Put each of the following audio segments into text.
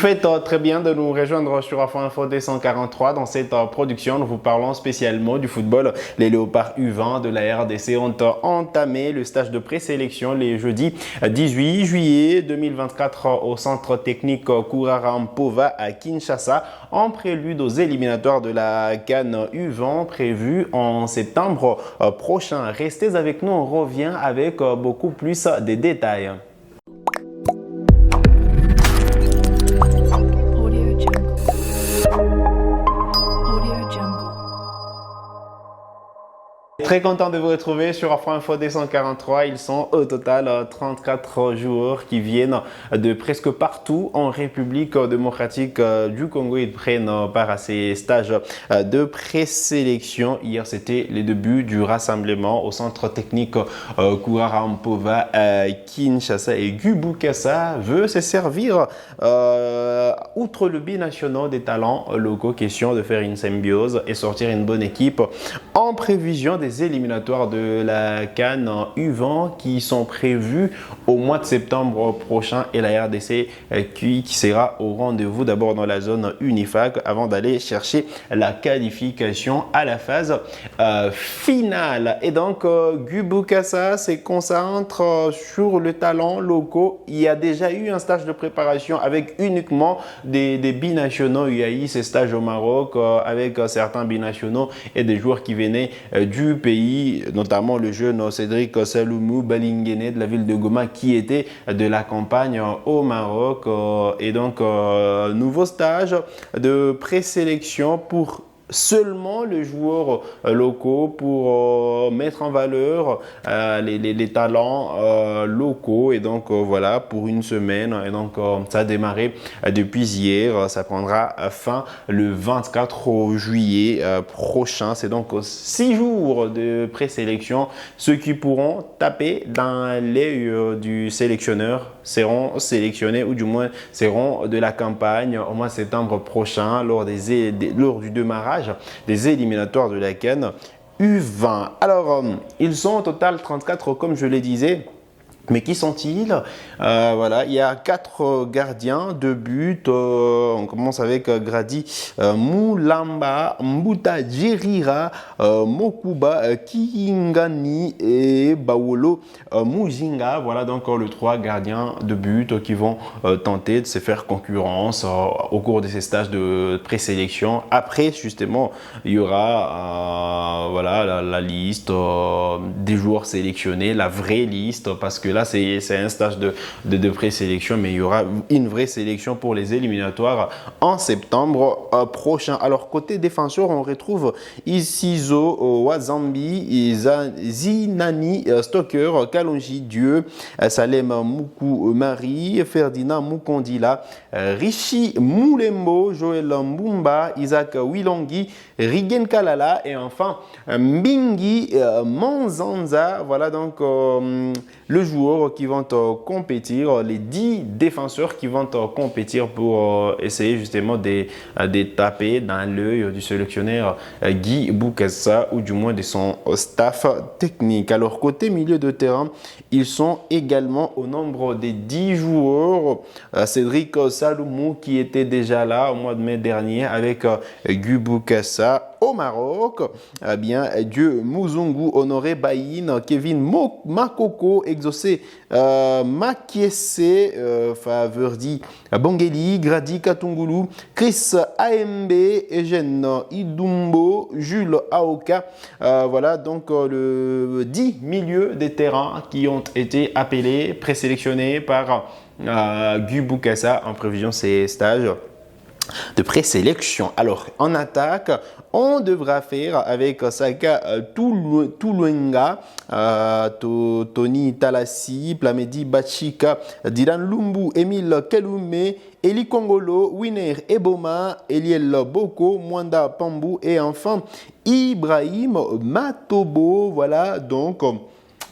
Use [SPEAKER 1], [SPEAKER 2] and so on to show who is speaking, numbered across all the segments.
[SPEAKER 1] faites très bien de nous rejoindre sur Afro Info 243. Dans cette production, nous vous parlons spécialement du football. Les Léopards U20 de la RDC ont entamé le stage de présélection les jeudis 18 juillet 2024 au centre technique Kourara-Mpova à Kinshasa, en prélude aux éliminatoires de la CAN U20 prévus en septembre prochain. Restez avec nous, on revient avec beaucoup plus de détails. Très content de vous retrouver sur Afro Info 243. Ils sont au total 34 joueurs qui viennent de presque partout en République démocratique du Congo. Ils prennent part à ces stages de présélection. Hier, c'était les débuts du rassemblement au centre technique Kourara-Mpova à Kinshasa. Et Guy Bukassa veut se servir, outre le binational des talents locaux, question de faire une symbiose et sortir une bonne équipe en prévision des éliminatoires de la CAN U20 qui sont prévus au mois de septembre prochain, et la RDC qui sera au rendez-vous d'abord dans la zone Unifac avant d'aller chercher la qualification à la phase finale. Et donc Guy Bukassa se concentre sur le talent locaux. Il y a déjà eu un stage de préparation avec uniquement des binationaux. Il y a eu ces stages au Maroc avec certains binationaux et des joueurs qui venaient du pays, notamment le jeune Cédric Saloumou Balingene de la ville de Goma qui était de la campagne au Maroc. Et donc, nouveau stage de présélection pour seulement les joueurs locaux, pour mettre en valeur les talents locaux. Et donc voilà, pour une semaine. Et donc ça a démarré depuis hier, ça prendra fin le 24 juillet prochain. C'est donc 6 jours de présélection. Ceux qui pourront taper dans l'œil du sélectionneur seront sélectionnés, ou du moins seront de la campagne au mois de septembre prochain lors du démarrage des éliminatoires de la CAN U20. Alors, ils sont au total 34, comme je le disais. Mais qui sont-ils? Voilà, il y a 4 gardiens de but. On commence avec Grady Moulamba, Mbuta Djerira, Mokuba Kingani et Bawolo Mujinga. Voilà donc les 3 gardiens de but qui vont tenter de se faire concurrence au cours de ces stages de présélection. Après, justement, il y aura voilà, la liste des joueurs sélectionnés, la vraie liste, parce que là, c'est un stage de présélection, mais il y aura une vraie sélection pour les éliminatoires en septembre prochain. Alors, côté défenseur, on retrouve Isizo Wazambi, Zinani Stoker, Kalonji Dieu, Salem Moukou Marie, Ferdinand Mukondila, Rishi Moulembo, Joël Mbumba, Isaac Wilongi, Rigen Kalala et enfin Mbingi Manzanza. Voilà donc le joueur qui vont compétir, les 10 défenseurs qui vont compétir pour essayer justement de taper dans l'œil du sélectionneur Guy Bukassa, ou du moins de son staff technique. Alors, côté milieu de terrain, ils sont également au nombre des 10 joueurs. Cédric Saloumou qui était déjà là au mois de mai dernier avec Guy Bukassa. Au Maroc, bien Dieu Muzungu, Honoré Baïn, Kevin Makoko, Exaucé Makiese, Faverdi Bangeli, Grady Katungulu, Chris AMB, Eugène Idumbo, Jules Aoka. Voilà donc le 10 milieux des terrains qui ont été appelés, présélectionnés par Guy Bukassa en prévision de ces stages de présélection. Alors, en attaque, on devra faire avec Saka Toulouenga, Tony Talassi, Plamedi Bachika, Dylan Lumbu, Emile Kelume, Eli Kongolo, Winner Eboma, Eliel Boko, Mwanda Pambou et enfin Ibrahim Matobo. Voilà donc.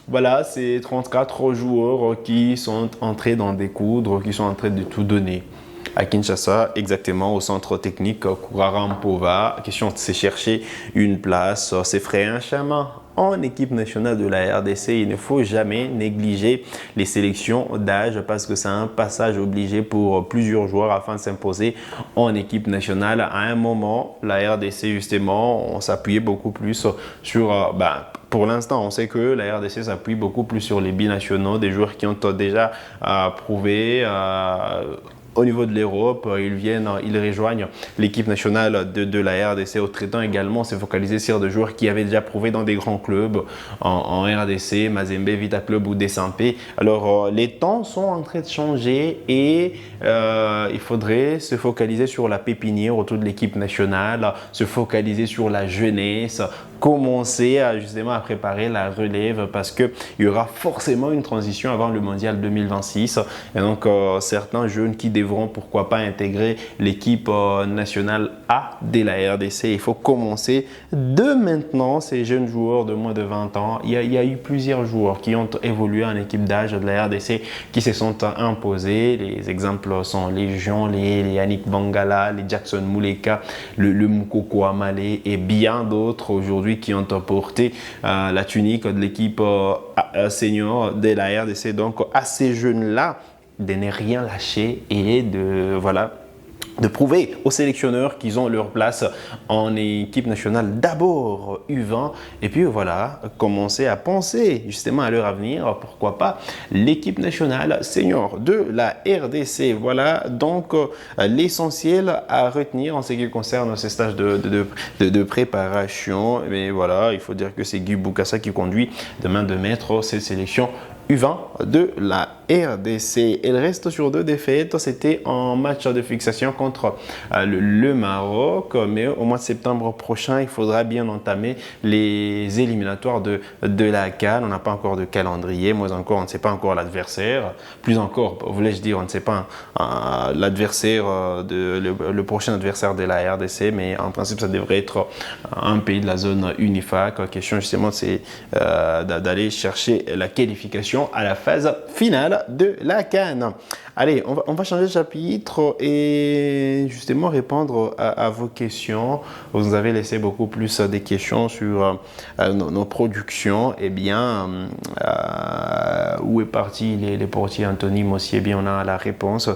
[SPEAKER 1] Voilà, c'est 34 joueurs qui sont entrés dans des coudres, qui sont en train de tout donner à Kinshasa, exactement au centre technique Kourara-Mpova. Question de se chercher une place, c'est frais un chemin en équipe nationale de la RDC. Il ne faut jamais négliger les sélections d'âge parce que c'est un passage obligé pour plusieurs joueurs afin de s'imposer en équipe nationale. À un moment, la RDC justement, on s'appuyait beaucoup plus sur pour l'instant, on sait que la RDC s'appuie beaucoup plus sur les binationaux, des joueurs qui ont déjà prouvé au niveau de l'Europe, ils rejoignent l'équipe nationale de la RDC. Au traitant également, s'est focalisé sur des joueurs qui avaient déjà prouvé dans des grands clubs en RDC, Mazembe, Vita Club ou Desampé. Alors, les temps sont en train de changer et il faudrait se focaliser sur la pépinière autour de l'équipe nationale, se focaliser sur la jeunesse, commencer justement à préparer la relève parce qu'il y aura forcément une transition avant le mondial 2026 et donc certains jeunes qui devront pourquoi pas intégrer l'équipe nationale A de la RDC. Il faut commencer de maintenant ces jeunes joueurs de moins de 20 ans. Il y a eu plusieurs joueurs qui ont évolué en équipe d'âge de la RDC qui se sont imposés. Les exemples sont Légion, les Yannick Bangala, les Jackson Muleka, le Moukoko Amale et bien d'autres aujourd'hui qui ont porté la tunique de l'équipe senior de la RDC. Donc à ces jeunes-là de ne rien lâcher et de prouver aux sélectionneurs qu'ils ont leur place en équipe nationale d'abord U20 et puis voilà, commencer à penser justement à leur avenir, pourquoi pas l'équipe nationale senior de la RDC. Voilà donc l'essentiel à retenir en ce qui concerne ces stages de préparation. Mais voilà, il faut dire que c'est Guy Boukassa qui conduit de main de maître ces sélections U20 de la RDC. Elle reste sur 2 défaites. C'était en match de fixation contre le Maroc. Mais au mois de septembre prochain, il faudra bien entamer les éliminatoires de la CAN. On n'a pas encore de calendrier. Moins encore, on ne sait pas encore l'adversaire. Plus encore, voulais-je dire, on ne sait pas l'adversaire, le prochain adversaire de la RDC. Mais en principe, ça devrait être un pays de la zone UNIFAC. La question justement, c'est d'aller chercher la qualification à la phase finale de la CAN. Allez, on va changer de chapitre et justement répondre à vos questions. Vous nous avez laissé beaucoup plus des questions sur nos productions. Eh bien, où est parti les portiers Anthony Mossi? Eh bien, on a la réponse.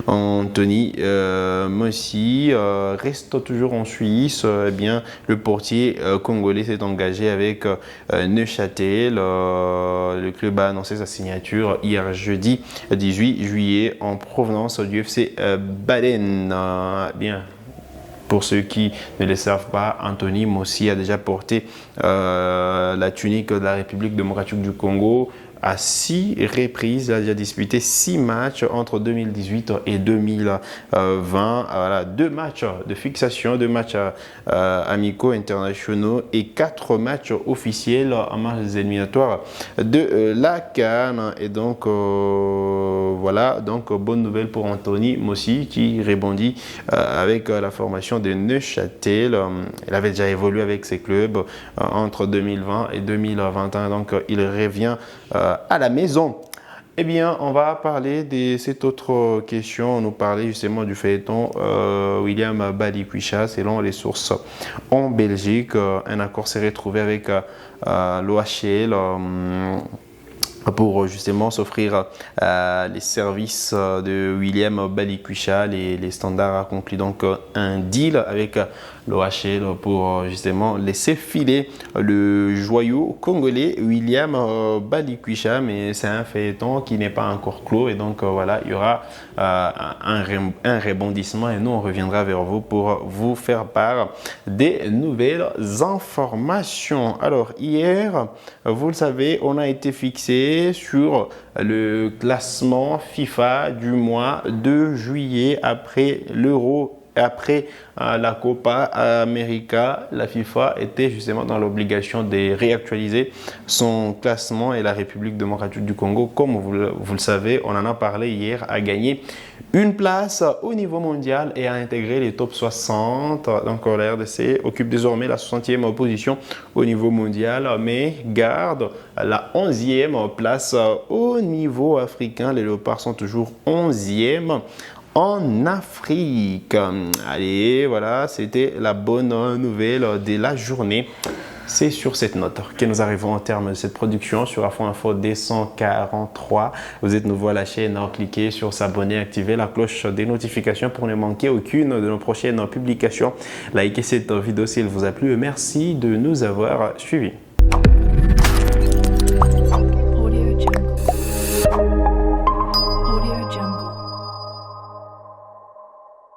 [SPEAKER 1] Anthony Mossi reste toujours en Suisse. Eh bien, le portier congolais s'est engagé avec Neuchâtel. Le club a annoncé sa signature hier jeudi 18 juillet en provenance du FC Baden. Bien. Pour ceux qui ne le savent pas, Anthony Mossi a déjà porté la tunique de la République démocratique du Congo à 6 reprises. Il a déjà disputé 6 matchs entre 2018 et 2020. Voilà, 2 matchs de fixation, 2 matchs amicaux internationaux et 4 matchs officiels en match des éliminatoires de la CAN. Et donc, voilà, donc bonne nouvelle pour Anthony Mossi qui rebondit avec la formation de Neuchâtel. Il avait déjà évolué avec ses clubs entre 2020 et 2021. Donc, il revient à la maison. Eh bien, on va parler de cette autre question. On nous parlait justement du feuilleton William Balikwisha. Selon les sources en Belgique, un accord s'est retrouvé avec l'OHL pour justement s'offrir les services de William Balikwisha. Les standards a conclu donc un deal avec l'OHL pour justement laisser filer le joyau congolais William Balikwisha, mais c'est un feuilleton qui n'est pas encore clos et donc voilà, il y aura un rebondissement et nous on reviendra vers vous pour vous faire part des nouvelles informations. Alors hier, vous le savez, on a été fixé sur le classement FIFA du mois de juillet après l'Euro. Après la Copa América, la FIFA était justement dans l'obligation de réactualiser son classement et la République démocratique du Congo, comme vous le savez, on en a parlé hier, a gagné une place au niveau mondial et a intégré les top 60. Donc la RDC occupe désormais la 60e position au niveau mondial, mais garde la 11e place au niveau africain. Les Léopards sont toujours 11e. En Afrique. Allez, voilà, c'était la bonne nouvelle de la journée. C'est sur cette note que nous arrivons au terme de cette production sur Afro Info D143. Vous êtes nouveau à la chaîne, cliquez sur s'abonner, activez la cloche des notifications pour ne manquer aucune de nos prochaines publications. Likez cette vidéo si elle vous a plu et merci de nous avoir suivis.